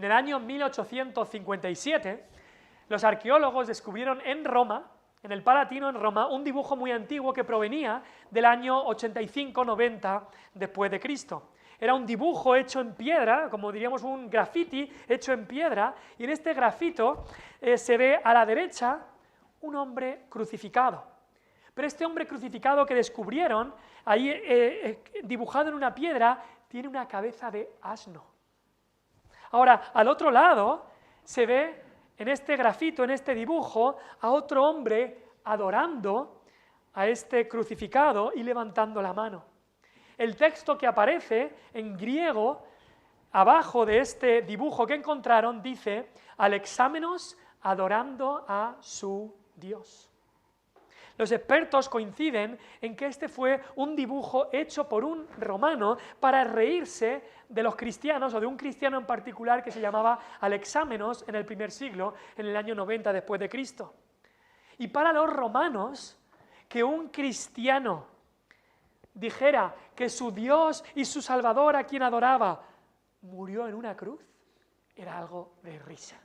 En el año 1857, los arqueólogos descubrieron en Roma, en el Palatino en Roma, un dibujo muy antiguo que provenía del año 85-90 después de Cristo. Era un dibujo hecho en piedra, como diríamos un graffiti hecho en piedra, y en este grafito se ve a la derecha un hombre crucificado. Pero este hombre crucificado que descubrieron, ahí dibujado en una piedra, tiene una cabeza de asno. Ahora, al otro lado se ve en este grafito, en este dibujo, a otro hombre adorando a este crucificado y levantando la mano. El texto que aparece en griego, abajo de este dibujo que encontraron, dice: Alexámenos adorando a su Dios. Los expertos coinciden en que este fue un dibujo hecho por un romano para reírse de los cristianos, o de un cristiano en particular que se llamaba Alexámenos en el primer siglo, en el año 90 después de Cristo. Y para los romanos, que un cristiano dijera que su Dios y su Salvador, a quien adoraba, murió en una cruz, era algo de risa.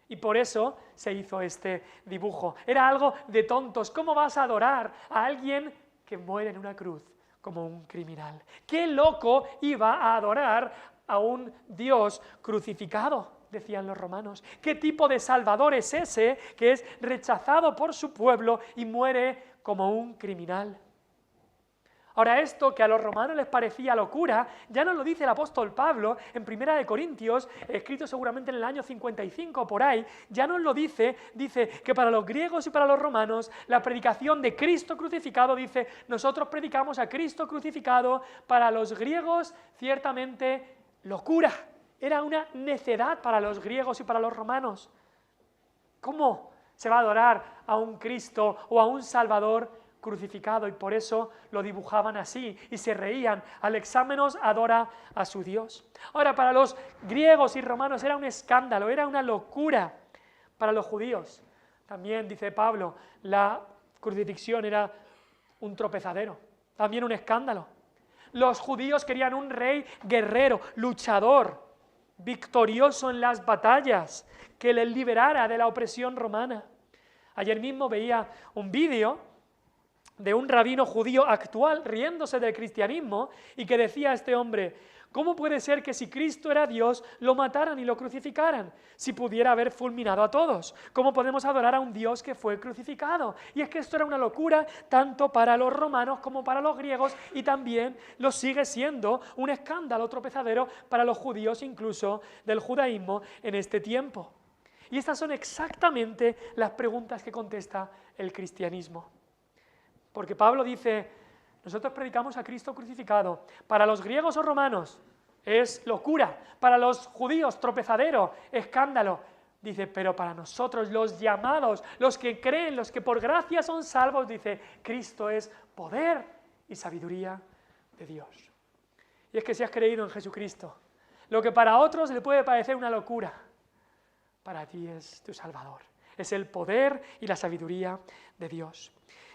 Y por eso se hizo este dibujo. Era algo de tontos. ¿Cómo vas a adorar a alguien que muere en una cruz como un criminal? ¿Qué loco iba a adorar a un Dios crucificado?, decían los romanos. ¿Qué tipo de Salvador es ese que es rechazado por su pueblo y muere como un criminal? Ahora, esto que a los romanos les parecía locura, ya nos lo dice el apóstol Pablo en 1 Corintios, escrito seguramente en el año 55 por ahí, ya nos lo dice que para los griegos y para los romanos, la predicación de Cristo crucificado, dice, nosotros predicamos a Cristo crucificado, para los griegos, ciertamente, locura. Era una necedad para los griegos y para los romanos. ¿Cómo se va a adorar a un Cristo o a un Salvador crucificado? Y por eso lo dibujaban así y se reían. Alexámenos adora a su Dios. Ahora, para los griegos y romanos era un escándalo, era una locura. Para los judíos también, dice Pablo, la crucifixión era un tropezadero, también un escándalo. Los judíos querían un rey guerrero, luchador, victorioso en las batallas, que les liberara de la opresión romana. Ayer mismo veía un vídeo de un rabino judío actual riéndose del cristianismo y que decía a este hombre: ¿cómo puede ser que si Cristo era Dios lo mataran y lo crucificaran? Si pudiera haber fulminado a todos, ¿cómo podemos adorar a un Dios que fue crucificado? Y es que esto era una locura tanto para los romanos como para los griegos, y también lo sigue siendo un escándalo tropezadero para los judíos, incluso del judaísmo en este tiempo. Y estas son exactamente las preguntas que contesta el cristianismo. Porque Pablo dice: nosotros predicamos a Cristo crucificado. Para los griegos o romanos es locura, para los judíos tropezadero, escándalo. Dice, pero para nosotros, los llamados, los que creen, los que por gracia son salvos, dice, Cristo es poder y sabiduría de Dios. Y es que si has creído en Jesucristo, lo que para otros le puede parecer una locura, para ti es tu Salvador. Es el poder y la sabiduría de Dios.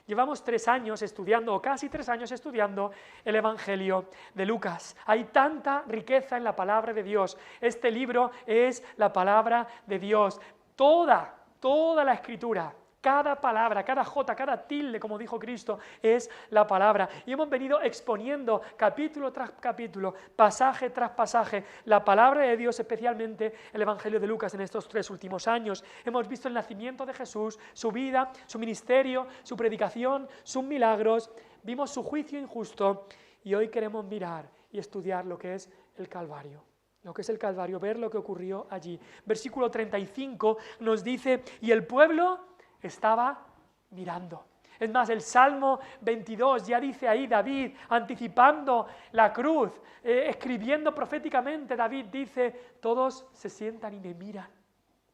Llevamos 3 años estudiando, o casi 3 años estudiando, el Evangelio de Lucas. Hay tanta riqueza en la palabra de Dios. Este libro es la palabra de Dios. Toda la Escritura, cada palabra, cada jota, cada tilde, como dijo Cristo, es la palabra. Y hemos venido exponiendo capítulo tras capítulo, pasaje tras pasaje, la palabra de Dios, especialmente el Evangelio de Lucas en estos 3 últimos años. Hemos visto el nacimiento de Jesús, su vida, su ministerio, su predicación, sus milagros, vimos su juicio injusto, y hoy queremos mirar y estudiar lo que es el Calvario. Lo que es el Calvario, ver lo que ocurrió allí. Versículo 35 nos dice, y el pueblo estaba mirando. Es más, el Salmo 22 ya dice ahí David, anticipando la cruz, escribiendo proféticamente, David dice, todos se sientan y me miran.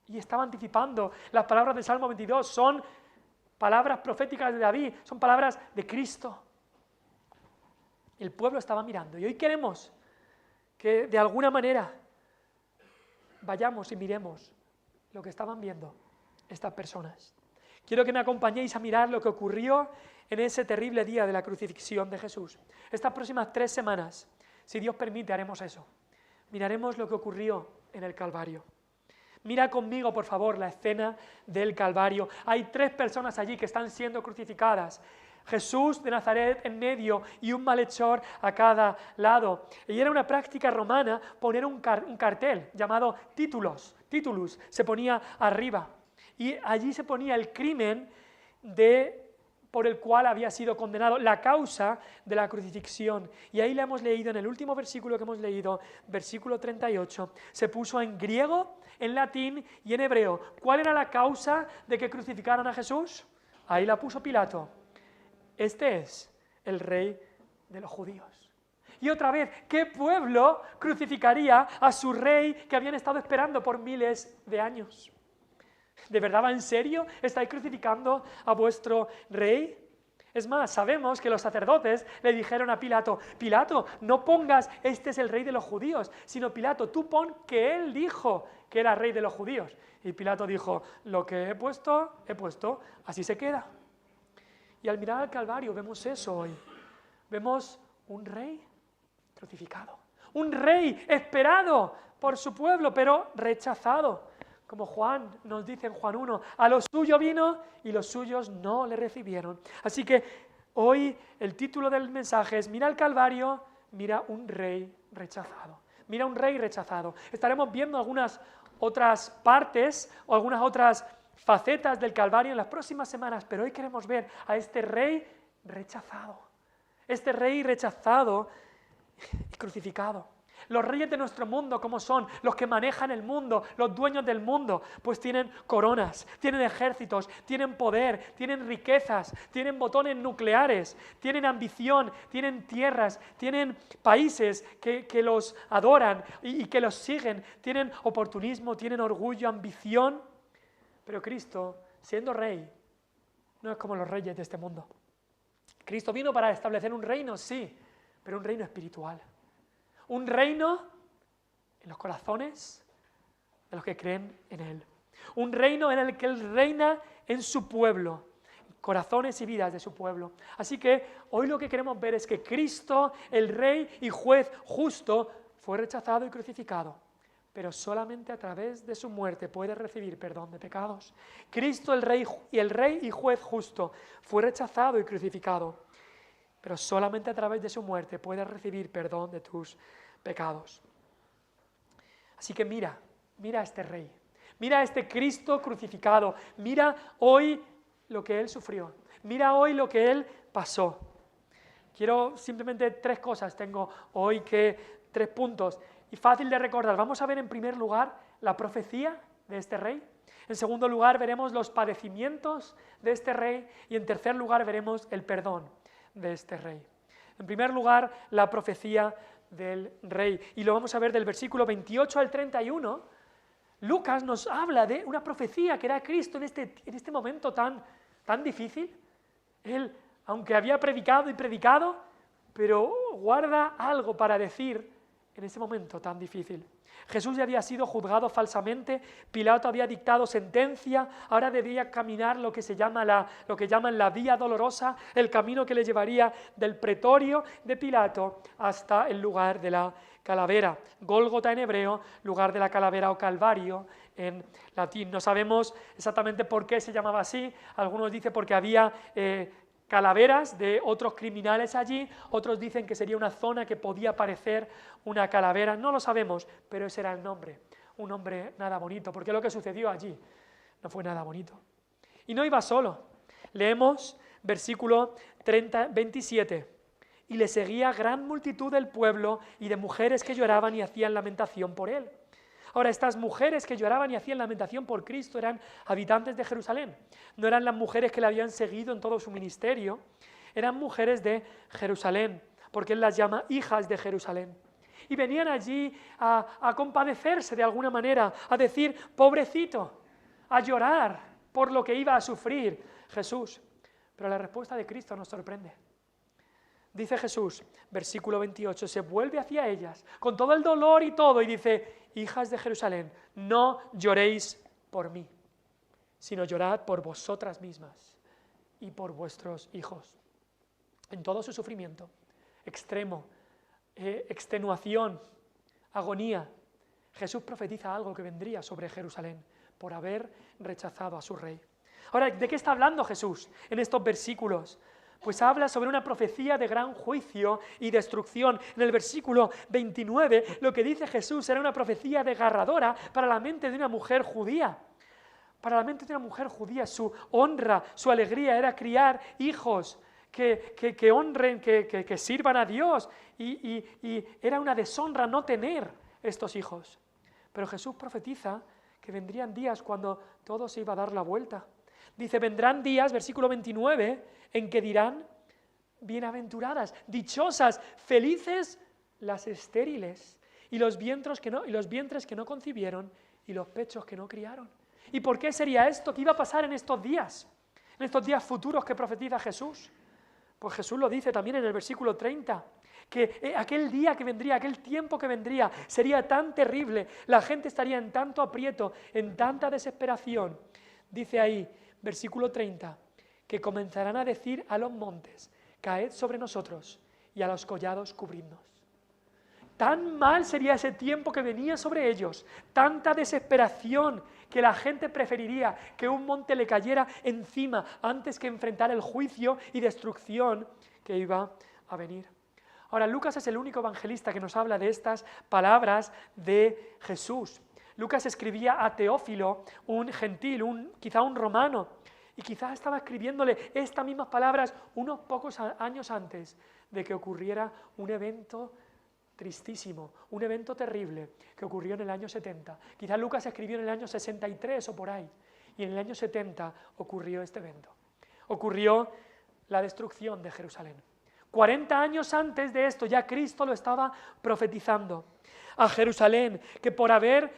Y estaba anticipando las palabras del Salmo 22, son palabras proféticas de David, son palabras de Cristo. El pueblo estaba mirando, y hoy queremos que de alguna manera vayamos y miremos lo que estaban viendo estas personas. Quiero que me acompañéis a mirar lo que ocurrió en ese terrible día de la crucifixión de Jesús. Estas próximas 3 semanas, si Dios permite, haremos eso. Miraremos lo que ocurrió en el Calvario. Mira conmigo, por favor, la escena del Calvario. Hay 3 personas allí que están siendo crucificadas. Jesús de Nazaret en medio y un malhechor a cada lado. Y era una práctica romana poner un cartel llamado titulus, se ponía arriba. Y allí se ponía el crimen por el cual había sido condenado, la causa de la crucifixión. Y ahí le hemos leído, en el último versículo que hemos leído, versículo 38, se puso en griego, en latín y en hebreo. ¿Cuál era la causa de que crucificaran a Jesús? Ahí la puso Pilato. Este es el rey de los judíos. Y otra vez, ¿qué pueblo crucificaría a su rey que habían estado esperando por miles de años? ¿De verdad va en serio? ¿Estáis crucificando a vuestro rey? Es más, sabemos que los sacerdotes le dijeron a Pilato, Pilato, no pongas este es el rey de los judíos, sino Pilato, tú pon que él dijo que era rey de los judíos. Y Pilato dijo, lo que he puesto, así se queda. Y al mirar al Calvario vemos eso hoy. Vemos un rey crucificado, un rey esperado por su pueblo, pero rechazado. Como Juan nos dice en Juan 1, a los suyos vino y los suyos no le recibieron. Así que hoy el título del mensaje es, mira el Calvario, mira un rey rechazado. Mira un rey rechazado. Estaremos viendo algunas otras partes o algunas otras facetas del Calvario en las próximas semanas, pero hoy queremos ver a este rey rechazado. Este rey rechazado y crucificado. Los reyes de nuestro mundo, ¿cómo son? Los que manejan el mundo, los dueños del mundo, pues tienen coronas, tienen ejércitos, tienen poder, tienen riquezas, tienen botones nucleares, tienen ambición, tienen tierras, tienen países que los adoran y que los siguen, tienen oportunismo, tienen orgullo, ambición. Pero Cristo, siendo rey, no es como los reyes de este mundo. Cristo vino para establecer un reino, sí, pero un reino espiritual. Un reino en los corazones de los que creen en Él. Un reino en el que Él reina en su pueblo, corazones y vidas de su pueblo. Así que hoy lo que queremos ver es que Cristo, el Rey y Juez justo, fue rechazado y crucificado, pero solamente a través de su muerte puede recibir perdón de pecados. Cristo, el Rey y Juez justo, fue rechazado y crucificado, pero solamente a través de su muerte puedes recibir perdón de tus pecados. Así que mira a este Rey, mira a este Cristo crucificado, mira hoy lo que Él sufrió, mira hoy lo que Él pasó. Quiero simplemente 3 cosas, tengo hoy 3 puntos, y fácil de recordar. Vamos a ver en primer lugar la profecía de este Rey. En segundo lugar veremos los padecimientos de este Rey, y en tercer lugar veremos el perdón de este Rey. En primer lugar, la profecía del Rey. Y lo vamos a ver del versículo 28 al 31. Lucas nos habla de una profecía que era Cristo en este momento tan difícil. Él, aunque había predicado, pero guarda algo para decir en ese momento tan difícil. Jesús ya había sido juzgado falsamente, Pilato había dictado sentencia, ahora debía caminar lo que llaman la vía dolorosa, el camino que le llevaría del pretorio de Pilato hasta el lugar de la calavera. Gólgota en hebreo, lugar de la calavera o calvario en latín. No sabemos exactamente por qué se llamaba así, algunos dicen porque había calaveras de otros criminales allí, otros dicen que sería una zona que podía parecer una calavera, no lo sabemos, pero ese era el nombre, un nombre nada bonito, porque lo que sucedió allí no fue nada bonito. Y no iba solo, leemos versículo 27, y le seguía gran multitud del pueblo y de mujeres que lloraban y hacían lamentación por él. Ahora, estas mujeres que lloraban y hacían lamentación por Cristo eran habitantes de Jerusalén. No eran las mujeres que le habían seguido en todo su ministerio, eran mujeres de Jerusalén, porque él las llama hijas de Jerusalén. Y venían allí a compadecerse de alguna manera, a decir, pobrecito, a llorar por lo que iba a sufrir Jesús. Pero la respuesta de Cristo nos sorprende. Dice Jesús, versículo 28, se vuelve hacia ellas con todo el dolor y todo y dice, hijas de Jerusalén, no lloréis por mí, sino llorad por vosotras mismas y por vuestros hijos. En todo su sufrimiento, extremo, extenuación, agonía, Jesús profetiza algo que vendría sobre Jerusalén por haber rechazado a su rey. Ahora, ¿de qué está hablando Jesús en estos versículos? Pues habla sobre una profecía de gran juicio y destrucción. En el versículo 29, lo que dice Jesús era una profecía desgarradora para la mente de una mujer judía. Para la mente de una mujer judía, su honra, su alegría era criar hijos que honren, que sirvan a Dios. Y era una deshonra no tener estos hijos. Pero Jesús profetiza que vendrían días cuando todo se iba a dar la vuelta. Dice, vendrán días, versículo 29, en que dirán, bienaventuradas, dichosas, felices las estériles, y los vientres que no concibieron, y los pechos que no criaron. ¿Y por qué sería esto? ¿Qué iba a pasar en estos días futuros que profetiza Jesús? Pues Jesús lo dice también en el versículo 30, que aquel día que vendría, aquel tiempo que vendría, sería tan terrible, la gente estaría en tanto aprieto, en tanta desesperación. Dice ahí, versículo 30, que comenzarán a decir a los montes, caed sobre nosotros, y a los collados cubridnos. Tan mal sería ese tiempo que venía sobre ellos, tanta desesperación, que la gente preferiría que un monte le cayera encima antes que enfrentar el juicio y destrucción que iba a venir. Ahora, Lucas es el único evangelista que nos habla de estas palabras de Jesús. Lucas escribía a Teófilo, un gentil, quizá un romano, y quizás estaba escribiéndole estas mismas palabras unos pocos años antes de que ocurriera un evento tristísimo, un evento terrible que ocurrió en el año 70. Quizás Lucas escribió en el año 63 o por ahí, y en el año 70 ocurrió este evento. Ocurrió la destrucción de Jerusalén. 40 años antes de esto ya Cristo lo estaba profetizando. A Jerusalén, que por haber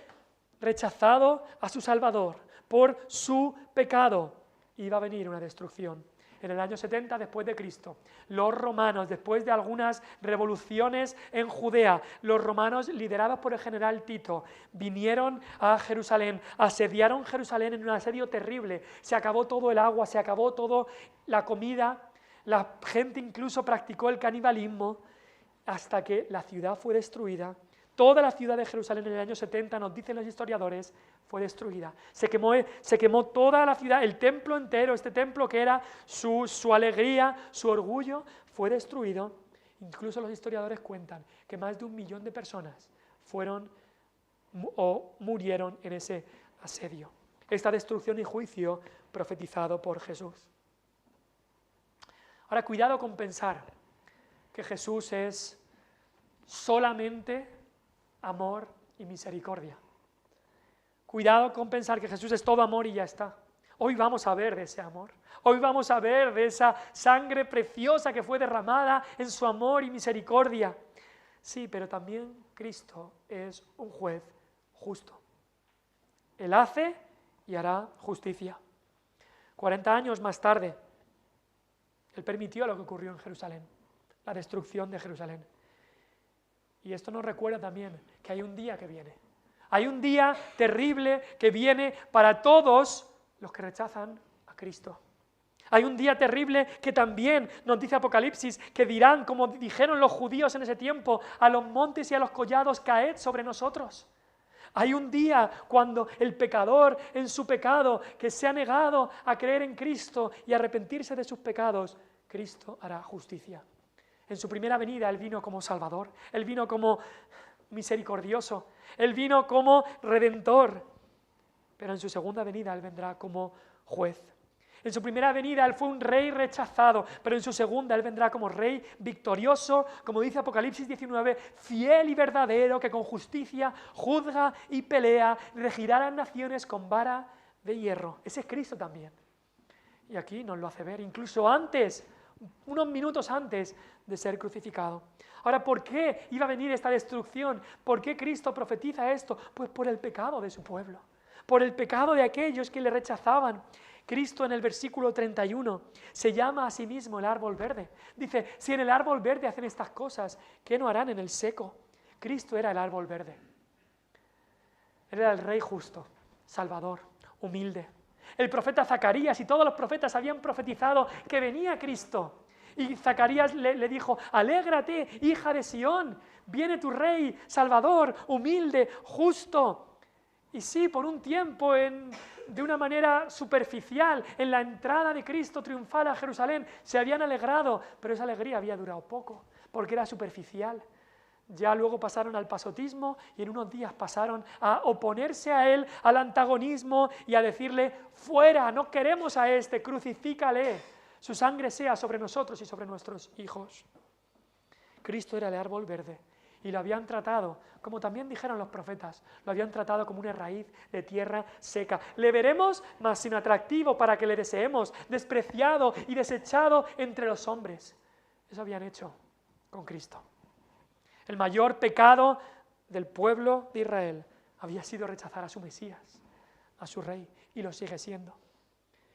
rechazado a su Salvador, por su pecado, iba a venir una destrucción. En el año 70 después de Cristo, los romanos, después de algunas revoluciones en Judea, los romanos, liderados por el general Tito, vinieron a Jerusalén, asediaron Jerusalén en un asedio terrible. Se acabó todo el agua, se acabó toda la comida, la gente incluso practicó el canibalismo, hasta que la ciudad fue destruida. Toda la ciudad de Jerusalén en el año 70, nos dicen los historiadores, fue destruida. Se quemó toda la ciudad, el templo entero, este templo que era su alegría, su orgullo, fue destruido. Incluso los historiadores cuentan que más de 1 millón de personas fueron o murieron en ese asedio. Esta destrucción y juicio profetizado por Jesús. Ahora, cuidado con pensar que Jesús es solamente amor y misericordia. Cuidado con pensar que Jesús es todo amor y ya está. Hoy vamos a ver de ese amor. Hoy vamos a ver de esa sangre preciosa que fue derramada en su amor y misericordia. Sí, pero también Cristo es un juez justo. Él hace y hará justicia. 40 años más tarde, Él permitió lo que ocurrió en Jerusalén, la destrucción de Jerusalén. Y esto nos recuerda también que hay un día que viene. Hay un día terrible que viene para todos los que rechazan a Cristo. Hay un día terrible que también nos dice Apocalipsis, que dirán, como dijeron los judíos en ese tiempo, a los montes y a los collados, caed sobre nosotros. Hay un día cuando el pecador en su pecado, que se ha negado a creer en Cristo y arrepentirse de sus pecados, Cristo hará justicia. En su primera venida Él vino como Salvador, Él vino como misericordioso, Él vino como Redentor, pero en su segunda venida Él vendrá como juez. En su primera venida Él fue un rey rechazado, pero en su segunda Él vendrá como rey victorioso, como dice Apocalipsis 19, fiel y verdadero, que con justicia juzga y pelea, regirá las naciones con vara de hierro. Ese es Cristo también. Y aquí nos lo hace ver, incluso antes, unos minutos antes de ser crucificado. Ahora, ¿por qué iba a venir esta destrucción? ¿Por qué Cristo profetiza esto? Pues por el pecado de su pueblo, por el pecado de aquellos que le rechazaban. Cristo en el versículo 31 se llama a sí mismo el árbol verde. Dice, si en el árbol verde hacen estas cosas, ¿qué no harán en el seco? Cristo era el árbol verde. Él era el rey justo, salvador, humilde. El profeta Zacarías y todos los profetas habían profetizado que venía Cristo. Y Zacarías le dijo, alégrate, hija de Sión, viene tu rey, salvador, humilde, justo. Y sí, por un tiempo, de una manera superficial, en la entrada de Cristo triunfal a Jerusalén, se habían alegrado, pero esa alegría había durado poco, porque era superficial. Ya luego pasaron al pasotismo y en unos días pasaron a oponerse a él, al antagonismo y a decirle, fuera, no queremos a este, crucifícale, su sangre sea sobre nosotros y sobre nuestros hijos. Cristo era el árbol verde y lo habían tratado, como también dijeron los profetas, lo habían tratado como una raíz de tierra seca. Le veremos, mas sin atractivo para que le deseemos, despreciado y desechado entre los hombres. Eso habían hecho con Cristo. El mayor pecado del pueblo de Israel había sido rechazar a su Mesías, a su Rey, y lo sigue siendo.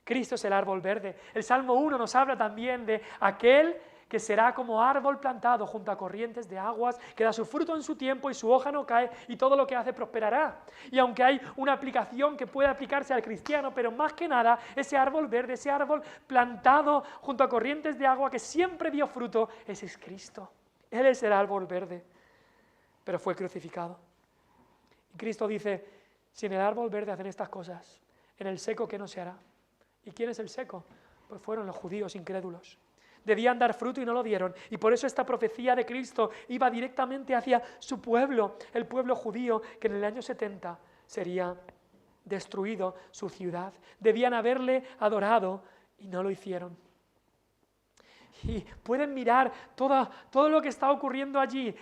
Cristo es el árbol verde. El Salmo 1 nos habla también de aquel que será como árbol plantado junto a corrientes de aguas, que da su fruto en su tiempo y su hoja no cae y todo lo que hace prosperará. Y aunque hay una aplicación que puede aplicarse al cristiano, pero más que nada ese árbol verde, ese árbol plantado junto a corrientes de agua que siempre dio fruto, ese es Cristo. Él es el árbol verde, pero fue crucificado. Y Cristo dice, si en el árbol verde hacen estas cosas, en el seco, ¿qué no se hará? ¿Y quién es el seco? Pues fueron los judíos incrédulos. Debían dar fruto y no lo dieron. Y por eso esta profecía de Cristo iba directamente hacia su pueblo, el pueblo judío, que en el año 70 sería destruido su ciudad. Debían haberle adorado y no lo hicieron. Y pueden mirar todo lo que está ocurriendo allí.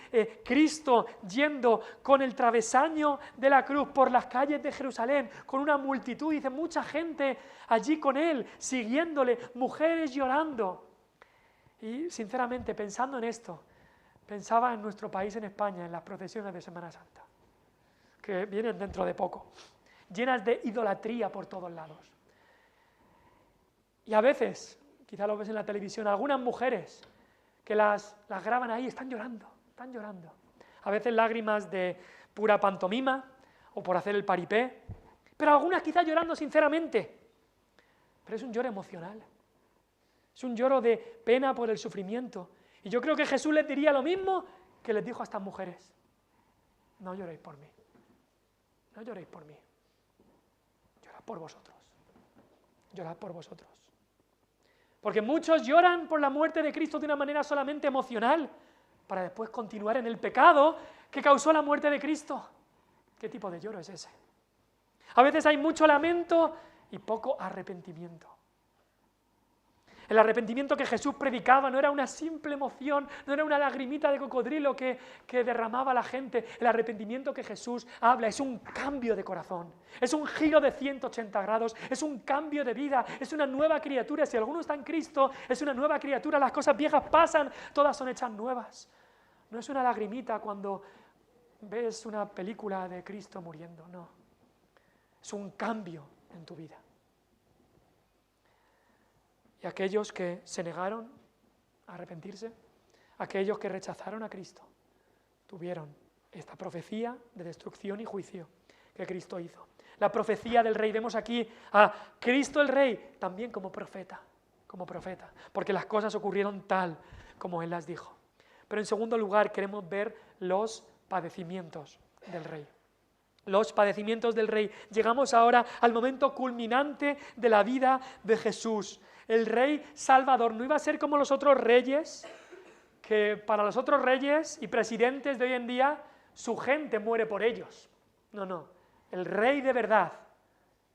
Cristo yendo con el travesaño de la cruz por las calles de Jerusalén, con una multitud, dice, mucha gente allí con él, siguiéndole, mujeres llorando. Y sinceramente, pensando en esto, pensaba en nuestro país, en España, en las procesiones de Semana Santa, que vienen dentro de poco, llenas de idolatría por todos lados. Y a veces, quizá lo ves en la televisión, algunas mujeres que las graban ahí, están llorando. A veces lágrimas de pura pantomima o por hacer el paripé, pero algunas quizá llorando sinceramente. Pero es un lloro emocional, es un lloro de pena por el sufrimiento. Y yo creo que Jesús les diría lo mismo que les dijo a estas mujeres. No lloréis por mí, no lloréis por mí, llorad por vosotros, llorad por vosotros. Porque muchos lloran por la muerte de Cristo de una manera solamente emocional, para después continuar en el pecado que causó la muerte de Cristo. ¿Qué tipo de lloro es ese? A veces hay mucho lamento y poco arrepentimiento. El arrepentimiento que Jesús predicaba no era una simple emoción, no era una lagrimita de cocodrilo que derramaba la gente. El arrepentimiento que Jesús habla es un cambio de corazón, es un giro de 180 grados, es un cambio de vida, es una nueva criatura. Si alguno está en Cristo, es una nueva criatura, las cosas viejas pasan, todas son hechas nuevas. No es una lagrimita cuando ves una película de Cristo muriendo, no. Es un cambio en tu vida. Y aquellos que se negaron a arrepentirse, aquellos que rechazaron a Cristo, tuvieron esta profecía de destrucción y juicio que Cristo hizo. La profecía del Rey, vemos aquí a Cristo el Rey también como profeta, porque las cosas ocurrieron tal como Él las dijo. Pero en segundo lugar queremos ver los padecimientos del Rey. Los padecimientos del Rey. Llegamos ahora al momento culminante de la vida de Jesús. El Rey Salvador no iba a ser como los otros reyes, que para los otros reyes y presidentes de hoy en día, su gente muere por ellos. No. El Rey de verdad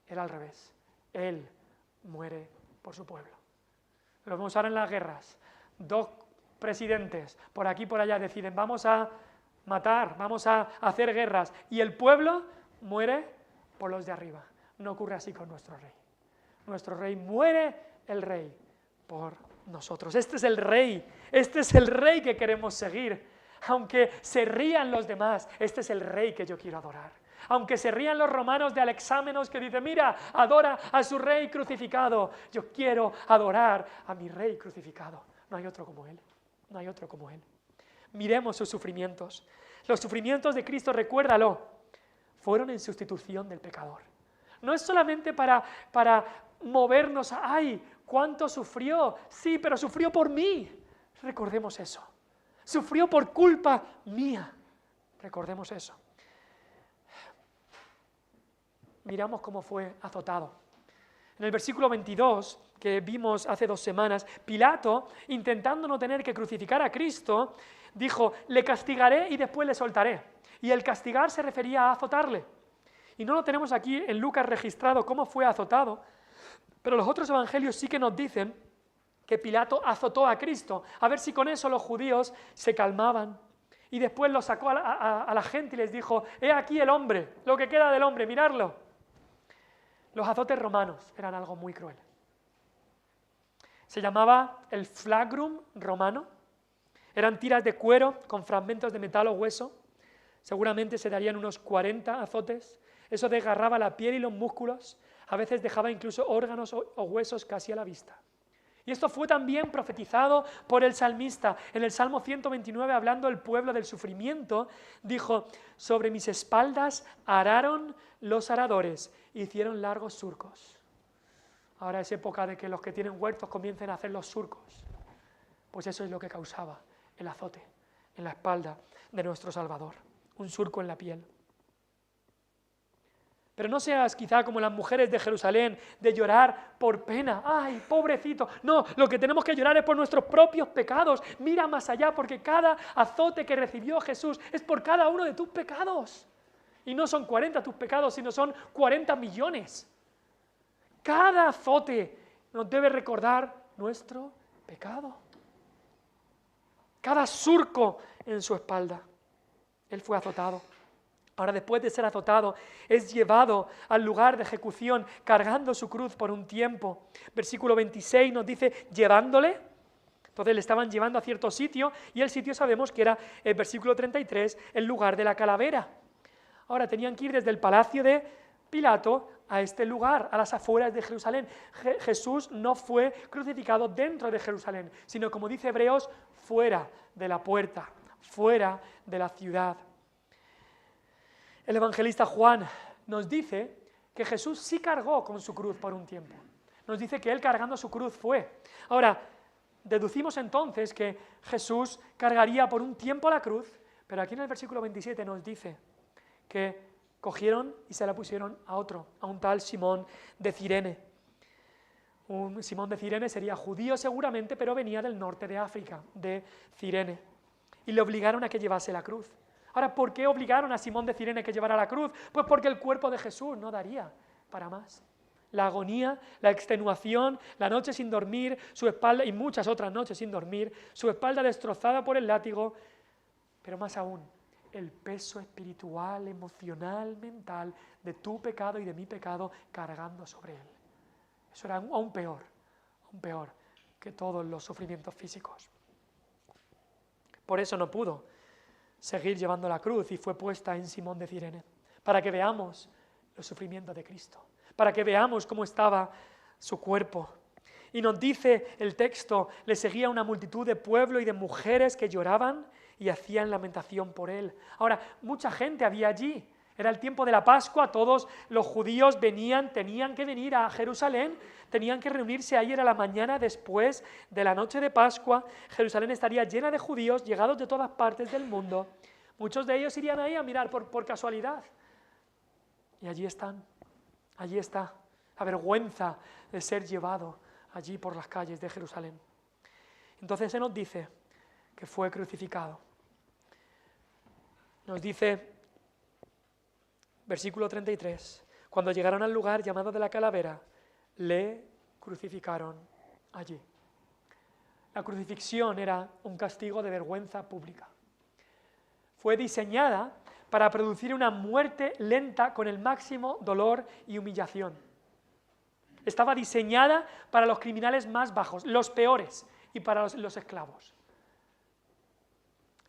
era al revés. Él muere por su pueblo. Lo vemos ahora en las guerras. Dos presidentes por aquí y por allá deciden, vamos a matar, vamos a hacer guerras, y el pueblo muere por los de arriba. No ocurre así con nuestro Rey. Nuestro Rey muere, el Rey, por nosotros. Este es el Rey que queremos seguir. Aunque se rían los demás, este es el Rey que yo quiero adorar. Aunque se rían los romanos de Alexámenos que dice, mira, adora a su Rey crucificado. Yo quiero adorar a mi Rey crucificado. No hay otro como Él, no hay otro como Él. Miremos sus sufrimientos. Los sufrimientos de Cristo, recuérdalo, fueron en sustitución del pecador. No es solamente para movernos a, ¿Cuánto sufrió? Sí, pero sufrió por mí. Recordemos eso. Sufrió por culpa mía. Recordemos eso. Miramos cómo fue azotado. En el versículo 22, que vimos hace 2 semanas, Pilato, intentando no tener que crucificar a Cristo, dijo, le castigaré y después le soltaré. Y el castigar se refería a azotarle. Y no lo tenemos aquí en Lucas registrado cómo fue azotado, pero los otros evangelios sí que nos dicen que Pilato azotó a Cristo, a ver si con eso los judíos se calmaban. Y después lo sacó a la gente y les dijo, he aquí el hombre, lo que queda del hombre, miradlo. Los azotes romanos eran algo muy cruel. Se llamaba el flagrum romano. Eran tiras de cuero con fragmentos de metal o hueso. Seguramente se darían unos 40 azotes. Eso desgarraba la piel y los músculos. A veces dejaba incluso órganos o huesos casi a la vista. Y esto fue también profetizado por el salmista. En el Salmo 129, hablando del pueblo del sufrimiento, dijo, sobre mis espaldas araron los aradores, hicieron largos surcos. Ahora es época de que los que tienen huertos comiencen a hacer los surcos. Pues eso es lo que causaba el azote en la espalda de nuestro Salvador. Un surco en la piel. Pero no seas quizá como las mujeres de Jerusalén, de llorar por pena. ¡Ay, pobrecito! No, lo que tenemos que llorar es por nuestros propios pecados. Mira más allá, porque cada azote que recibió Jesús es por cada uno de tus pecados. Y no son 40 tus pecados, sino son 40 millones. Cada azote nos debe recordar nuestro pecado. Cada surco en su espalda. Él fue azotado. Ahora, después de ser azotado, es llevado al lugar de ejecución cargando su cruz por un tiempo. Versículo 26 nos dice, llevándole. Entonces le estaban llevando a cierto sitio y el sitio sabemos que era, el versículo 33, el lugar de la calavera. Ahora tenían que ir desde el palacio de Pilato a este lugar, a las afueras de Jerusalén. Jesús no fue crucificado dentro de Jerusalén, sino como dice Hebreos, fuera de la puerta, fuera de la ciudad. El evangelista Juan nos dice que Jesús sí cargó con su cruz por un tiempo. Nos dice que él cargando su cruz fue. Ahora, deducimos entonces que Jesús cargaría por un tiempo la cruz, pero aquí en el versículo 27 nos dice que cogieron y se la pusieron a otro, a un tal Simón de Cirene. Un Simón de Cirene sería judío seguramente, pero venía del norte de África, de Cirene. Y le obligaron a que llevase la cruz. Ahora, ¿por qué obligaron a Simón de Cirene que llevara la cruz? Pues porque el cuerpo de Jesús no daría para más. La agonía, la extenuación, la noche sin dormir, su espalda y muchas otras noches sin dormir, su espalda destrozada por el látigo, pero más aún, el peso espiritual, emocional, mental de tu pecado y de mi pecado cargando sobre él. Eso era aún peor que todos los sufrimientos físicos. Por eso no pudo seguir llevando la cruz y fue puesta en Simón de Cirene, para que veamos los sufrimientos de Cristo, para que veamos cómo estaba su cuerpo. Y nos dice el texto, le seguía una multitud de pueblo y de mujeres que lloraban y hacían lamentación por él. Ahora, mucha gente había allí. Era el tiempo de la Pascua, todos los judíos tenían que venir a Jerusalén, tenían que reunirse, ahí era la mañana después de la noche de Pascua. Jerusalén estaría llena de judíos, llegados de todas partes del mundo. Muchos de ellos irían ahí a mirar por casualidad. Y allí está la vergüenza de ser llevado allí por las calles de Jerusalén. Entonces se nos dice que fue crucificado. Nos dice, versículo 33, cuando llegaron al lugar llamado de la calavera, le crucificaron allí. La crucifixión era un castigo de vergüenza pública. Fue diseñada para producir una muerte lenta con el máximo dolor y humillación. Estaba diseñada para los criminales más bajos, los peores, y para los esclavos.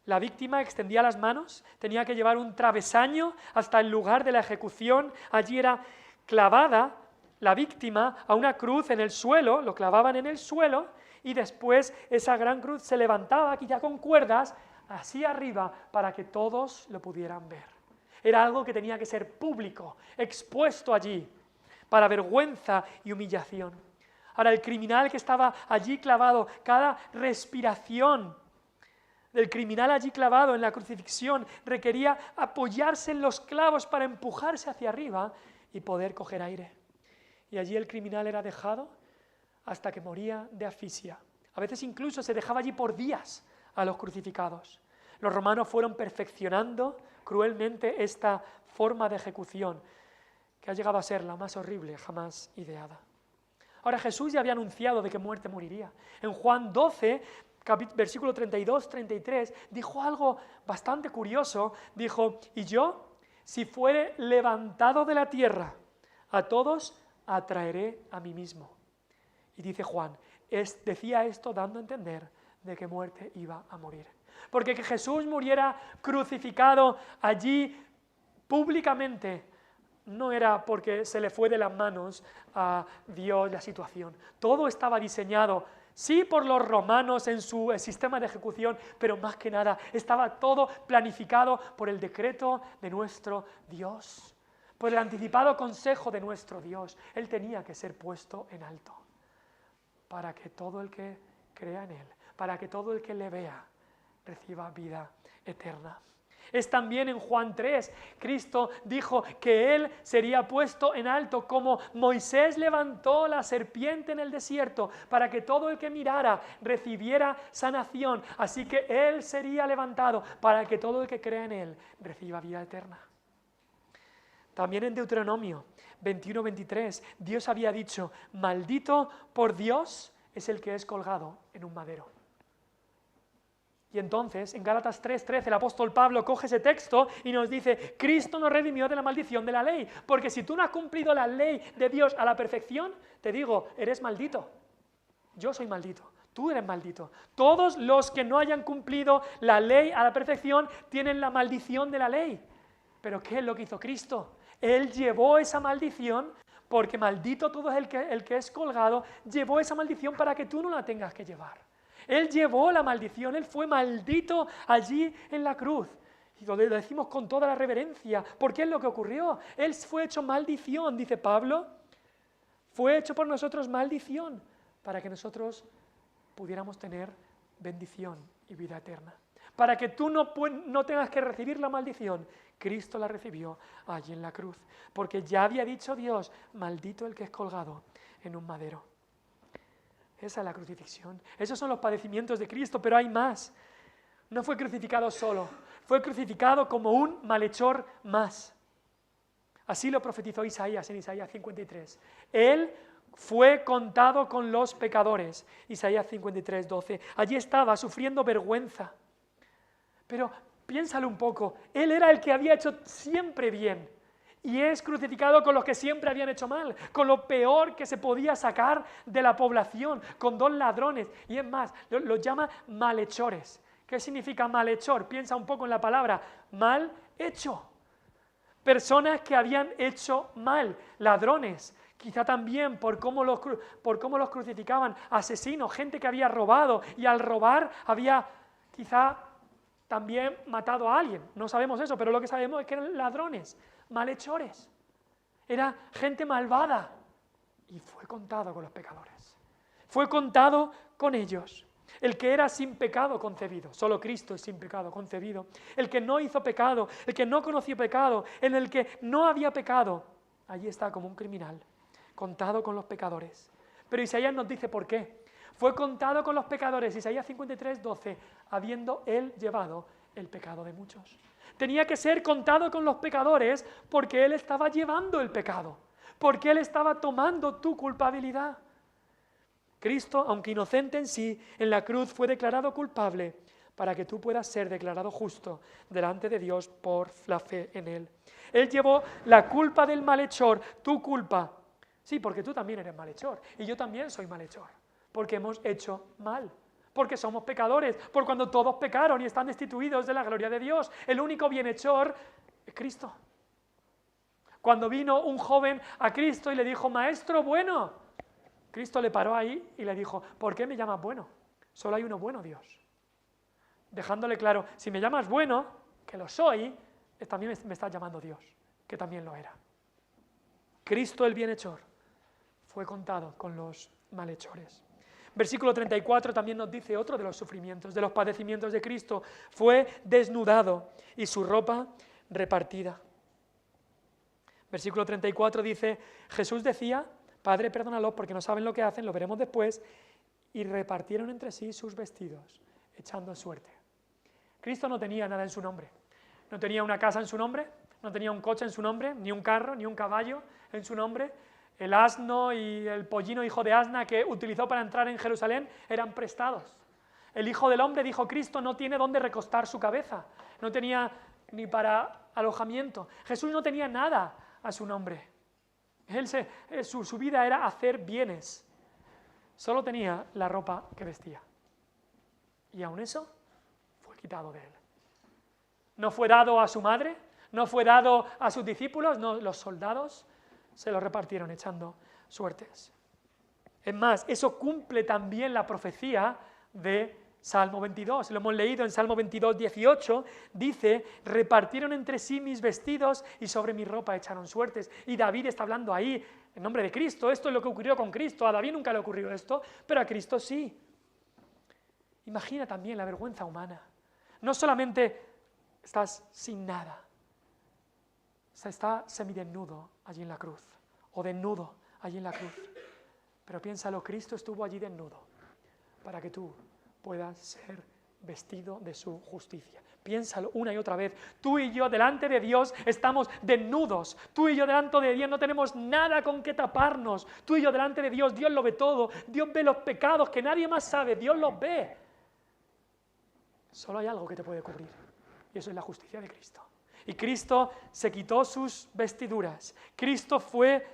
La víctima extendía las manos, tenía que llevar un travesaño hasta el lugar de la ejecución. Allí era clavada la víctima a una cruz en el suelo, lo clavaban en el suelo, y después esa gran cruz se levantaba, quizá con cuerdas, así arriba, para que todos lo pudieran ver. Era algo que tenía que ser público, expuesto allí, para vergüenza y humillación. Ahora, el criminal que estaba allí clavado, cada respiración del criminal allí clavado en la crucifixión requería apoyarse en los clavos para empujarse hacia arriba y poder coger aire. Y allí el criminal era dejado hasta que moría de asfixia. A veces incluso se dejaba allí por días a los crucificados. Los romanos fueron perfeccionando cruelmente esta forma de ejecución, que ha llegado a ser la más horrible jamás ideada. Ahora, Jesús ya había anunciado de qué muerte moriría. En Juan 12, versículo 32-33, dijo algo bastante curioso. Dijo, y yo, si fuere levantado de la tierra, a todos atraeré a mí mismo. Y dice Juan, decía esto dando a entender de qué muerte iba a morir. Porque que Jesús muriera crucificado allí públicamente no era porque se le fue de las manos a Dios la situación. Todo estaba diseñado, sí, por los romanos en su sistema de ejecución, pero más que nada estaba todo planificado por el decreto de nuestro Dios, por el anticipado consejo de nuestro Dios. Él tenía que ser puesto en alto para que todo el que crea en Él, para que todo el que le vea, reciba vida eterna. Es también en Juan 3, Cristo dijo que Él sería puesto en alto como Moisés levantó la serpiente en el desierto para que todo el que mirara recibiera sanación. Así que Él sería levantado para que todo el que crea en Él reciba vida eterna. También en Deuteronomio 21-23, Dios había dicho, maldito por Dios es el que es colgado en un madero. Y entonces, en Gálatas 3:13, el apóstol Pablo coge ese texto y nos dice, Cristo nos redimió de la maldición de la ley, porque si tú no has cumplido la ley de Dios a la perfección, te digo, eres maldito. Yo soy maldito, tú eres maldito. Todos los que no hayan cumplido la ley a la perfección tienen la maldición de la ley. ¿Pero qué es lo que hizo Cristo? Él llevó esa maldición, porque maldito todo es el que es colgado, llevó esa maldición para que tú no la tengas que llevar. Él llevó la maldición, Él fue maldito allí en la cruz. Y lo decimos con toda la reverencia, porque es lo que ocurrió. Él fue hecho maldición, dice Pablo, fue hecho por nosotros maldición, para que nosotros pudiéramos tener bendición y vida eterna. Para que tú no tengas que recibir la maldición, Cristo la recibió allí en la cruz. Porque ya había dicho Dios, maldito el que es colgado en un madero. Esa es la crucifixión. Esos son los padecimientos de Cristo, pero hay más. No fue crucificado solo, fue crucificado como un malhechor más. Así lo profetizó Isaías en Isaías 53. Él fue contado con los pecadores. Isaías 53:12. Allí estaba sufriendo vergüenza. Pero piénsalo un poco, Él era el que había hecho siempre bien. Y es crucificado con los que siempre habían hecho mal, con lo peor que se podía sacar de la población, con 2 ladrones. Y es más, los llama malhechores. ¿Qué significa malhechor? Piensa un poco en la palabra mal hecho. Personas que habían hecho mal, ladrones. Quizá también por cómo los crucificaban, asesinos, gente que había robado y al robar había quizá también matado a alguien. No sabemos eso, pero lo que sabemos es que eran ladrones, malhechores. Era gente malvada. Y fue contado con los pecadores. Fue contado con ellos. El que era sin pecado concebido. Solo Cristo es sin pecado concebido. El que no hizo pecado, el que no conoció pecado, en el que no había pecado. Allí está como un criminal, contado con los pecadores. Pero Isaías nos dice por qué. Fue contado con los pecadores, Isaías 53:12, habiendo Él llevado el pecado de muchos. Tenía que ser contado con los pecadores porque Él estaba llevando el pecado, porque Él estaba tomando tu culpabilidad. Cristo, aunque inocente en sí, en la cruz fue declarado culpable para que tú puedas ser declarado justo delante de Dios por la fe en Él. Él llevó la culpa del malhechor, tu culpa. Sí, porque tú también eres malhechor y yo también soy malhechor, porque hemos hecho mal, porque somos pecadores, por cuando todos pecaron y están destituidos de la gloria de Dios. El único bienhechor es Cristo. Cuando vino un joven a Cristo y le dijo, maestro bueno, Cristo le paró ahí y le dijo, ¿por qué me llamas bueno? Solo hay uno bueno, Dios. Dejándole claro, si me llamas bueno, que lo soy, también me estás llamando Dios, que también lo era. Cristo el bienhechor fue contado con los malhechores. Versículo 34 también nos dice otro de los sufrimientos, de los padecimientos de Cristo. Fue desnudado y su ropa repartida. Versículo 34 dice, Jesús decía, Padre, perdónalos porque no saben lo que hacen, lo veremos después, y repartieron entre sí sus vestidos, echando suerte. Cristo no tenía nada en su nombre. No tenía una casa en su nombre, no tenía un coche en su nombre, ni un carro, ni un caballo en su nombre. El asno y el pollino hijo de asna que utilizó para entrar en Jerusalén eran prestados. El Hijo del Hombre, dijo Cristo, no tiene dónde recostar su cabeza. No tenía ni para alojamiento. Jesús no tenía nada a su nombre. Su vida era hacer bienes. Solo tenía la ropa que vestía. Y aun eso fue quitado de él. No fue dado a su madre, no fue dado a sus discípulos, no, los soldados se lo repartieron echando suertes. Es más, eso cumple también la profecía de Salmo 22. Lo hemos leído en Salmo 22, 18. Dice, repartieron entre sí mis vestidos y sobre mi ropa echaron suertes. Y David está hablando ahí en nombre de Cristo. Esto es lo que ocurrió con Cristo. A David nunca le ocurrió esto, pero a Cristo sí. Imagina también la vergüenza humana. No solamente estás sin nada, está semidesnudo allí en la cruz, o desnudo allí en la cruz. Pero piénsalo, Cristo estuvo allí desnudo para que tú puedas ser vestido de su justicia. Piénsalo una y otra vez. Tú y yo delante de Dios estamos desnudos. Tú y yo delante de Dios no tenemos nada con que taparnos. Tú y yo delante de Dios, Dios lo ve todo. Dios ve los pecados que nadie más sabe. Dios los ve. Solo hay algo que te puede cubrir, y eso es la justicia de Cristo. Y Cristo se quitó sus vestiduras. Cristo fue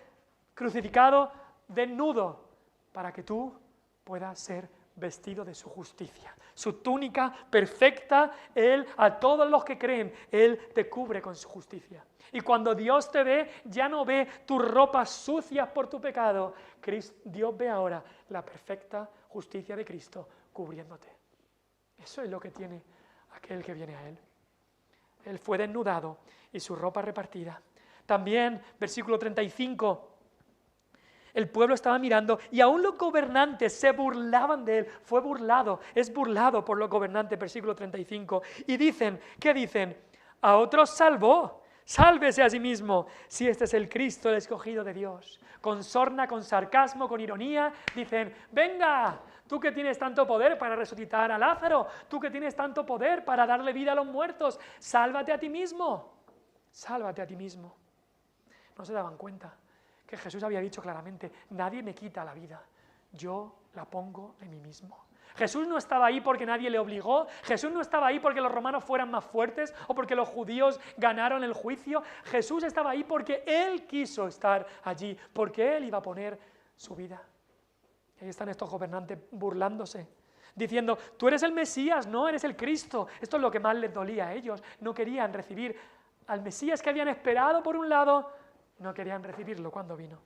crucificado desnudo para que tú puedas ser vestido de su justicia. Su túnica perfecta, Él, a todos los que creen, Él te cubre con su justicia. Y cuando Dios te ve, ya no ve tus ropas sucias por tu pecado. Dios ve ahora la perfecta justicia de Cristo cubriéndote. Eso es lo que tiene aquel que viene a Él. Él fue desnudado y su ropa repartida. También, versículo 35, el pueblo estaba mirando y aún los gobernantes se burlaban de él. Fue burlado, es burlado por los gobernantes, versículo 35. Y dicen, ¿qué dicen? A otros salvó, sálvese a sí mismo, si este es el Cristo, el escogido de Dios. Con sorna, con sarcasmo, con ironía, dicen, venga, tú que tienes tanto poder para resucitar a Lázaro, tú que tienes tanto poder para darle vida a los muertos, sálvate a ti mismo, sálvate a ti mismo. No se daban cuenta que Jesús había dicho claramente, nadie me quita la vida, yo la pongo de mí mismo. Jesús no estaba ahí porque nadie le obligó, Jesús no estaba ahí porque los romanos fueran más fuertes o porque los judíos ganaron el juicio. Jesús estaba ahí porque Él quiso estar allí, porque Él iba a poner su vida. Y ahí están estos gobernantes burlándose, diciendo, tú eres el Mesías, no eres el Cristo. Esto es lo que más les dolía a ellos, no querían recibir al Mesías que habían esperado por un lado, no querían recibirlo cuando vino.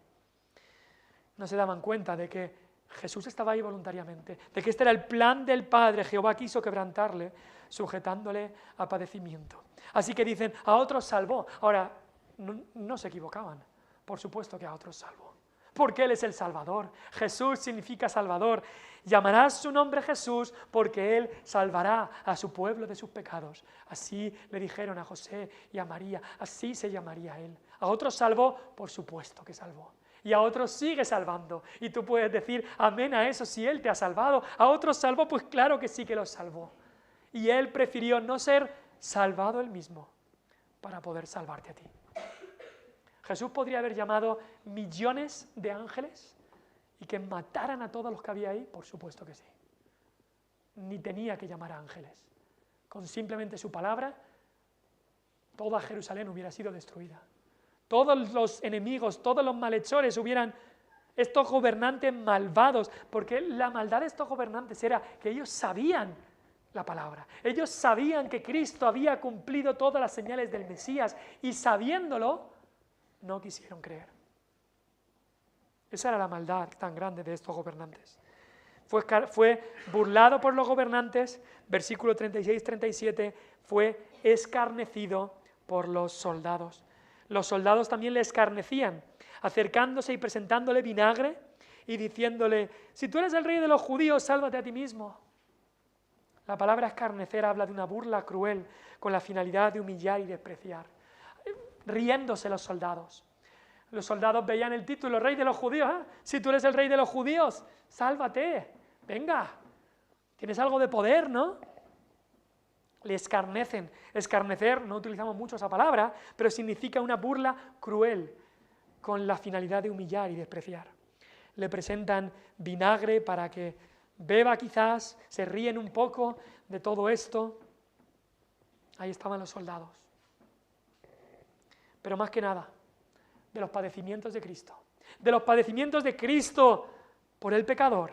No se daban cuenta de que Jesús estaba ahí voluntariamente, de que este era el plan del Padre. Jehová quiso quebrantarle, sujetándole a padecimiento. Así que dicen, a otros salvó. Ahora, no se equivocaban, por supuesto que a otros salvó, porque Él es el Salvador. Jesús significa Salvador. Llamarás su nombre Jesús porque Él salvará a su pueblo de sus pecados. Así le dijeron a José y a María, así se llamaría Él. A otros salvó, por supuesto que salvó. Y a otros sigue salvando. Y tú puedes decir amén a eso si Él te ha salvado. A otros salvó, pues claro que sí que los salvó. Y Él prefirió no ser salvado Él mismo para poder salvarte a ti. Jesús podría haber llamado millones de ángeles y que mataran a todos los que había ahí, por supuesto que sí. Ni tenía que llamar a ángeles. Con simplemente su palabra, toda Jerusalén hubiera sido destruida. Todos los enemigos, todos los malhechores estos gobernantes malvados, porque la maldad de estos gobernantes era que ellos sabían la palabra. Ellos sabían que Cristo había cumplido todas las señales del Mesías y sabiéndolo, no quisieron creer. Esa era la maldad tan grande de estos gobernantes. Fue burlado por los gobernantes, versículo 36-37, fue escarnecido por los soldados. Los soldados también le escarnecían, acercándose y presentándole vinagre y diciéndole, si tú eres el rey de los judíos, sálvate a ti mismo. La palabra escarnecer habla de una burla cruel con la finalidad de humillar y despreciar. Riéndose los soldados. Los soldados veían el título, rey de los judíos. Si tú eres el rey de los judíos, sálvate. Venga, tienes algo de poder, ¿no? Le escarnecen. Escarnecer, no utilizamos mucho esa palabra, pero significa una burla cruel con la finalidad de humillar y despreciar. Le presentan vinagre para que beba quizás, se ríen un poco de todo esto. Ahí estaban los soldados. Pero más que nada, de los padecimientos de Cristo. De los padecimientos de Cristo por el pecador.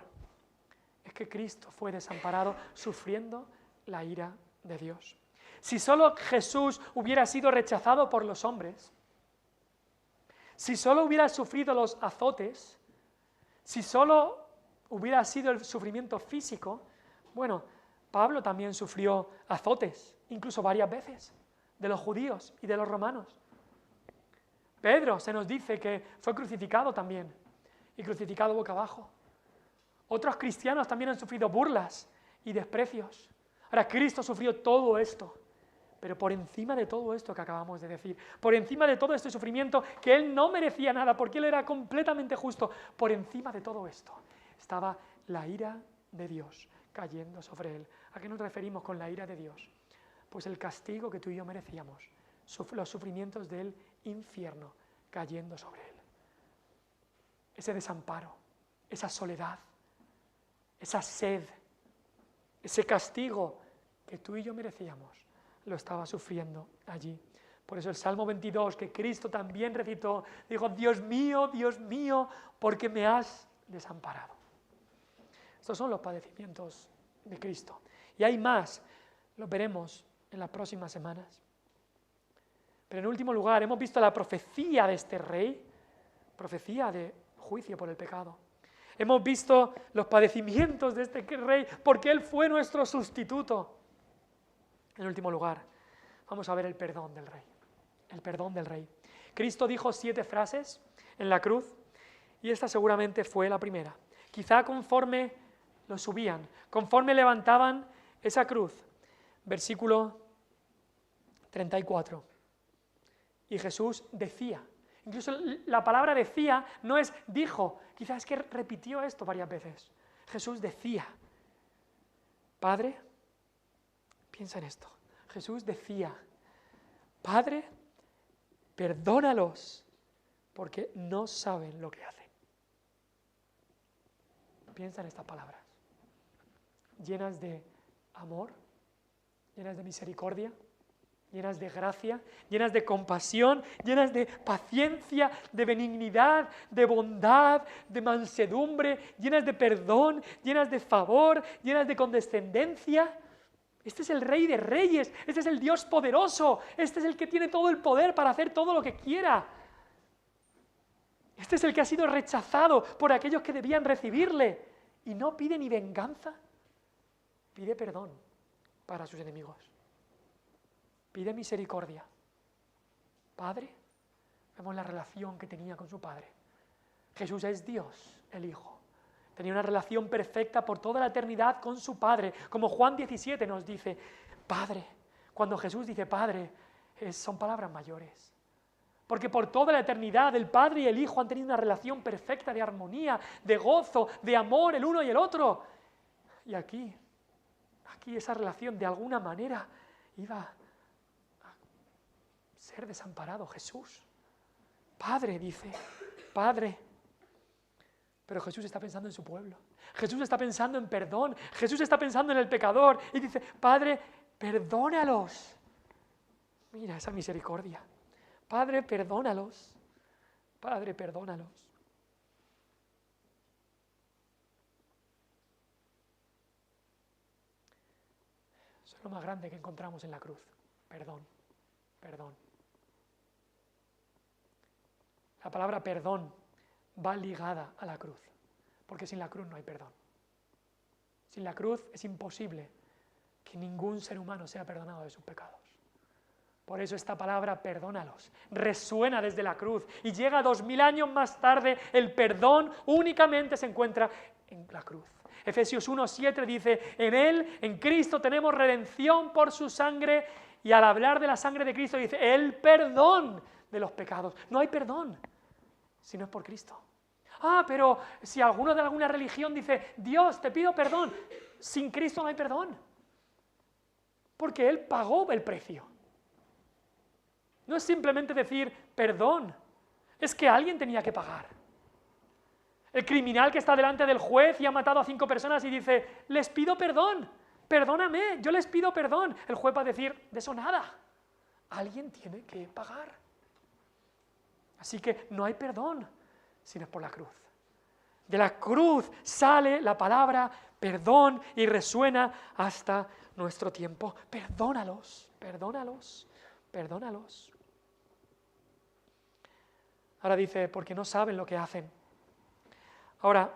Es que Cristo fue desamparado sufriendo la ira de Dios. Si solo Jesús hubiera sido rechazado por los hombres, si solo hubiera sufrido los azotes, si solo hubiera sido el sufrimiento físico, bueno, Pablo también sufrió azotes, incluso varias veces, de los judíos y de los romanos. Pedro se nos dice que fue crucificado también, y crucificado boca abajo. Otros cristianos también han sufrido burlas y desprecios. Ahora, Cristo sufrió todo esto, pero por encima de todo esto que acabamos de decir, por encima de todo este sufrimiento, que Él no merecía nada, porque Él era completamente justo, por encima de todo esto estaba la ira de Dios cayendo sobre Él. ¿A qué nos referimos con la ira de Dios? Pues el castigo que tú y yo merecíamos, los sufrimientos del infierno cayendo sobre Él. Ese desamparo, esa soledad, esa sed, ese castigo que tú y yo merecíamos, lo estaba sufriendo allí. Por eso el Salmo 22, que Cristo también recitó, dijo, Dios mío, ¿por qué me has desamparado? Estos son los padecimientos de Cristo. Y hay más, los veremos en las próximas semanas. Pero en último lugar, hemos visto la profecía de este rey, profecía de juicio por el pecado. Hemos visto los padecimientos de este rey, porque Él fue nuestro sustituto. En último lugar, vamos a ver el perdón del rey. El perdón del rey. Cristo dijo 7 frases en la cruz, y esta seguramente fue la primera. Quizá conforme lo subían, conforme levantaban esa cruz. Versículo 34. Y Jesús decía. Incluso la palabra decía no es dijo, quizás es que repitió esto varias veces. Jesús decía, Padre, piensa en esto. Jesús decía, Padre, perdónalos, porque no saben lo que hacen. Piensa en estas palabras, llenas de amor, llenas de misericordia, llenas de gracia, llenas de compasión, llenas de paciencia, de benignidad, de bondad, de mansedumbre, llenas de perdón, llenas de favor, llenas de condescendencia. Este es el Rey de Reyes, este es el Dios poderoso, este es el que tiene todo el poder para hacer todo lo que quiera. Este es el que ha sido rechazado por aquellos que debían recibirle y no pide ni venganza, pide perdón para sus enemigos. Pide misericordia. Padre, vemos la relación que tenía con su Padre. Jesús es Dios, el Hijo. Tenía una relación perfecta por toda la eternidad con su Padre. Como Juan 17 nos dice, Padre. Cuando Jesús dice Padre, son palabras mayores. Porque por toda la eternidad el Padre y el Hijo han tenido una relación perfecta de armonía, de gozo, de amor el uno y el otro. Y aquí esa relación de alguna manera iba ser desamparado. Jesús, Padre, dice, Padre. Pero Jesús está pensando en su pueblo. Jesús está pensando en perdón. Jesús está pensando en el pecador. Y dice, Padre, perdónalos. Mira esa misericordia. Padre, perdónalos. Padre, perdónalos. Eso es lo más grande que encontramos en la cruz. Perdón, perdón. La palabra perdón va ligada a la cruz, porque sin la cruz no hay perdón. Sin la cruz es imposible que ningún ser humano sea perdonado de sus pecados. Por eso esta palabra, perdónalos, resuena desde la cruz y llega 2000 años más tarde. El perdón únicamente se encuentra en la cruz. Efesios 1:7 dice, en Él, en Cristo, tenemos redención por su sangre, y al hablar de la sangre de Cristo dice, el perdón de los pecados. No hay perdón si no es por Cristo. Pero si alguno de alguna religión dice, Dios, te pido perdón, sin Cristo no hay perdón, porque Él pagó el precio. No es simplemente decir perdón, es que alguien tenía que pagar. El criminal que está delante del juez y ha matado a 5 personas y dice, les pido perdón, perdóname, yo les pido perdón. El juez va a decir, de eso nada, alguien tiene que pagar. Así que no hay perdón si no es por la cruz. De la cruz sale la palabra perdón y resuena hasta nuestro tiempo. Perdónalos, perdónalos, perdónalos. Ahora dice, porque no saben lo que hacen. Ahora,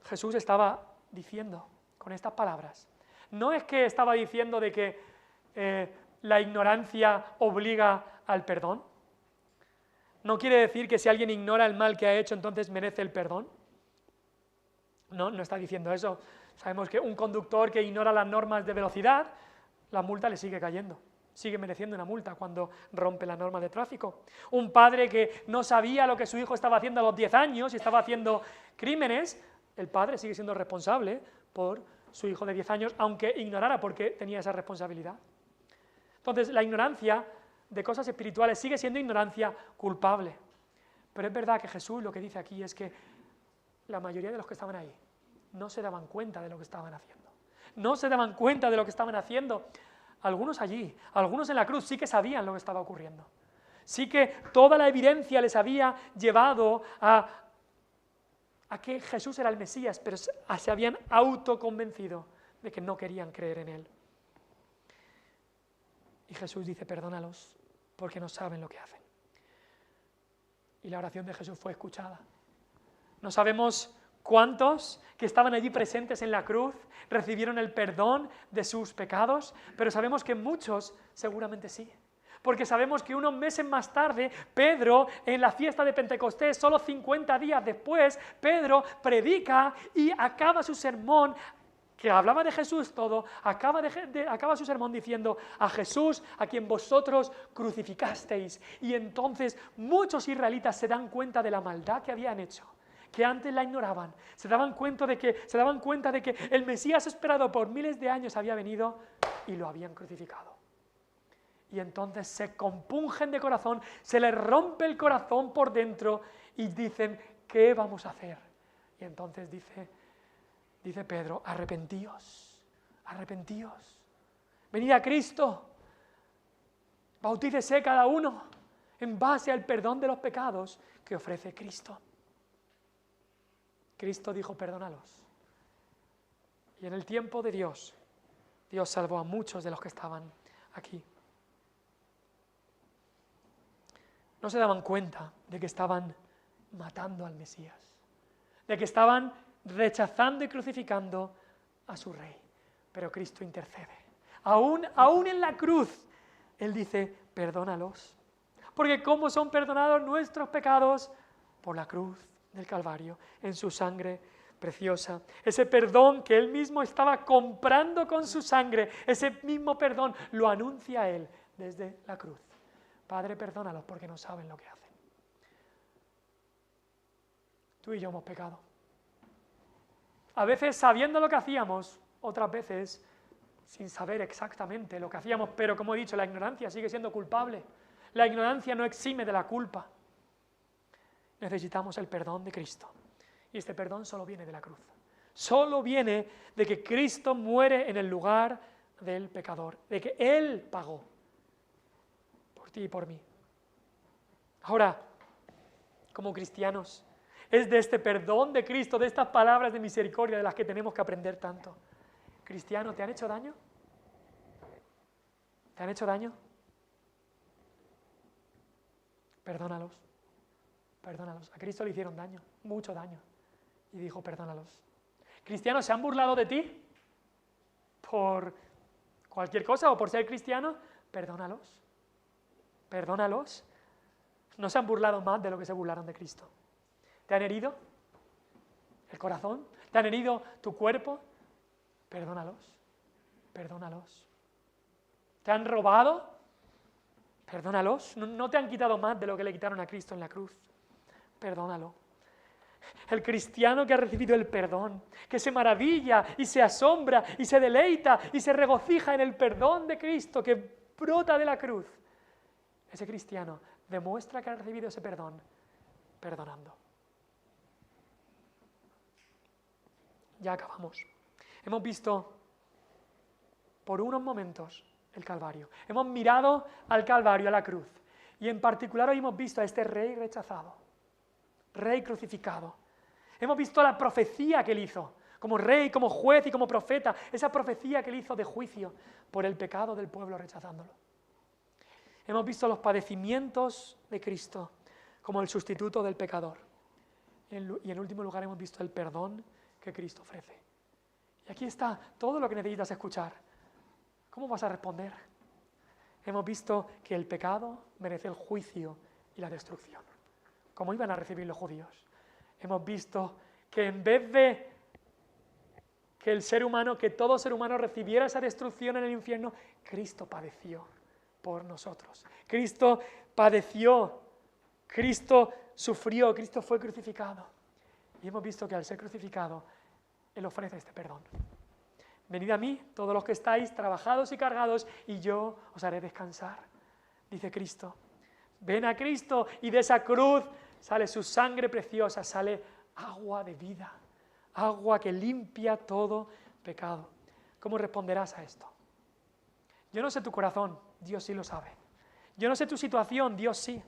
Jesús estaba diciendo con estas palabras, no es que estaba diciendo de que la ignorancia obliga al perdón. No quiere decir que si alguien ignora el mal que ha hecho, entonces merece el perdón. No está diciendo eso. Sabemos que un conductor que ignora las normas de velocidad, la multa le sigue cayendo. Sigue mereciendo una multa cuando rompe la norma de tráfico. Un padre que no sabía lo que su hijo estaba haciendo a los 10 años y estaba haciendo crímenes, el padre sigue siendo responsable por su hijo de 10 años, aunque ignorara porque tenía esa responsabilidad. Entonces, la ignorancia de cosas espirituales sigue siendo ignorancia culpable. Pero es verdad que Jesús lo que dice aquí es que la mayoría de los que estaban ahí no se daban cuenta de lo que estaban haciendo. No se daban cuenta de lo que estaban haciendo. Algunos allí, algunos en la cruz sí que sabían lo que estaba ocurriendo. Sí que toda la evidencia les había llevado a que Jesús era el Mesías, pero se habían autoconvencido de que no querían creer en Él. Y Jesús dice, perdónalos, porque no saben lo que hacen. Y la oración de Jesús fue escuchada. No sabemos cuántos que estaban allí presentes en la cruz recibieron el perdón de sus pecados, pero sabemos que muchos seguramente sí. Porque sabemos que unos meses más tarde, Pedro, en la fiesta de Pentecostés, solo 50 días después, Pedro predica y acaba su sermón, que hablaba de Jesús todo, acaba su sermón diciendo, a Jesús a quien vosotros crucificasteis. Y entonces muchos israelitas se dan cuenta de la maldad que habían hecho, que antes la ignoraban, se daban cuenta de que el Mesías esperado por miles de años había venido y lo habían crucificado. Y entonces se compungen de corazón, se les rompe el corazón por dentro y dicen, ¿qué vamos a hacer? Y entonces dice Pedro, arrepentíos, venid a Cristo, bautícese cada uno en base al perdón de los pecados que ofrece Cristo. Cristo dijo, perdónalos. Y en el tiempo de Dios salvó a muchos de los que estaban aquí. No se daban cuenta de que estaban matando al Mesías, de que estaban rechazando y crucificando a su Rey. Pero Cristo intercede. Aún en la cruz, Él dice, perdónalos. Porque ¿cómo son perdonados nuestros pecados? Por la cruz del Calvario, en su sangre preciosa. Ese perdón que Él mismo estaba comprando con su sangre, ese mismo perdón lo anuncia Él desde la cruz. Padre, perdónalos porque no saben lo que hacen. Tú y yo hemos pecado. A veces sabiendo lo que hacíamos, otras veces sin saber exactamente lo que hacíamos, pero como he dicho, la ignorancia sigue siendo culpable. La ignorancia no exime de la culpa. Necesitamos el perdón de Cristo. Y este perdón solo viene de la cruz. Solo viene de que Cristo muere en el lugar del pecador, de que Él pagó por ti y por mí. Ahora, como cristianos, es de este perdón de Cristo, de estas palabras de misericordia de las que tenemos que aprender tanto. Cristiano, ¿te han hecho daño? ¿Te han hecho daño? Perdónalos. Perdónalos. A Cristo le hicieron daño, mucho daño. Y dijo, perdónalos. Cristianos, ¿se han burlado de ti? ¿Por cualquier cosa o por ser cristiano? perdónalos. Perdónalos. No se han burlado más de lo que se burlaron de Cristo. ¿Te han herido el corazón? ¿Te han herido tu cuerpo? Perdónalos. Perdónalos. ¿Te han robado? Perdónalos. No te han quitado más de lo que le quitaron a Cristo en la cruz. Perdónalo. El cristiano que ha recibido el perdón, que se maravilla y se asombra y se deleita y se regocija en el perdón de Cristo que brota de la cruz, ese cristiano demuestra que ha recibido ese perdón perdonando. Ya acabamos. Hemos visto por unos momentos el Calvario. Hemos mirado al Calvario, a la cruz. Y en particular hoy hemos visto a este rey rechazado, rey crucificado. Hemos visto la profecía que él hizo, como rey, como juez y como profeta, esa profecía que él hizo de juicio por el pecado del pueblo rechazándolo. Hemos visto los padecimientos de Cristo como el sustituto del pecador. Y en último lugar hemos visto el perdón que Cristo ofrece. Y aquí está todo lo que necesitas escuchar. ¿Cómo vas a responder? Hemos visto que el pecado merece el juicio y la destrucción, como iban a recibir los judíos. Hemos visto que en vez de que que todo ser humano recibiera esa destrucción en el infierno, Cristo padeció por nosotros. Cristo padeció, Cristo sufrió, Cristo fue crucificado. Y hemos visto que al ser crucificado, Él ofrece este perdón. Venid a mí, todos los que estáis trabajados y cargados, y yo os haré descansar, dice Cristo. Ven a Cristo y de esa cruz sale su sangre preciosa, sale agua de vida, agua que limpia todo pecado. ¿Cómo responderás a esto? Yo no sé tu corazón, Dios sí lo sabe. Yo no sé tu situación, Dios sí.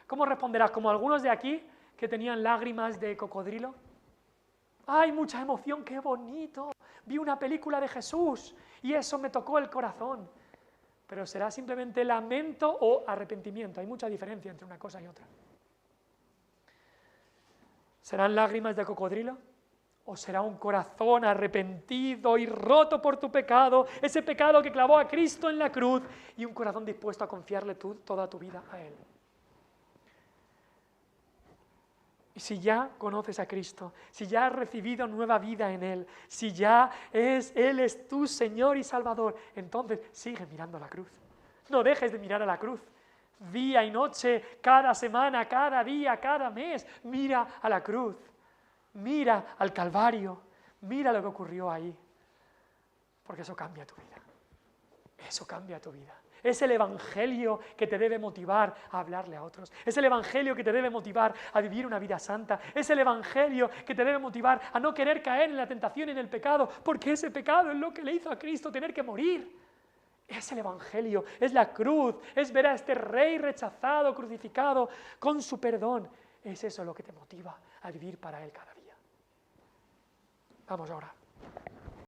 ¿Cómo responderás? Como algunos de aquí que tenían lágrimas de cocodrilo. ¡Ay, mucha emoción, qué bonito! Vi una película de Jesús y eso me tocó el corazón. Pero será simplemente lamento o arrepentimiento. Hay mucha diferencia entre una cosa y otra. ¿Serán lágrimas de cocodrilo? ¿O será un corazón arrepentido y roto por tu pecado, ese pecado que clavó a Cristo en la cruz, y un corazón dispuesto a confiarle toda tu vida a Él? Y si ya conoces a Cristo, si ya has recibido nueva vida en Él, si ya Él es tu Señor y Salvador, entonces sigue mirando a la cruz. No dejes de mirar a la cruz. Día y noche, cada semana, cada día, cada mes, mira a la cruz. Mira al Calvario, mira lo que ocurrió ahí, porque eso cambia tu vida, eso cambia tu vida. Es el Evangelio que te debe motivar a hablarle a otros, es el Evangelio que te debe motivar a vivir una vida santa, es el Evangelio que te debe motivar a no querer caer en la tentación y en el pecado, porque ese pecado es lo que le hizo a Cristo tener que morir. Es el Evangelio, es la cruz, es ver a este rey rechazado, crucificado, con su perdón. Es eso lo que te motiva a vivir para Él cada día. Vamos ahora.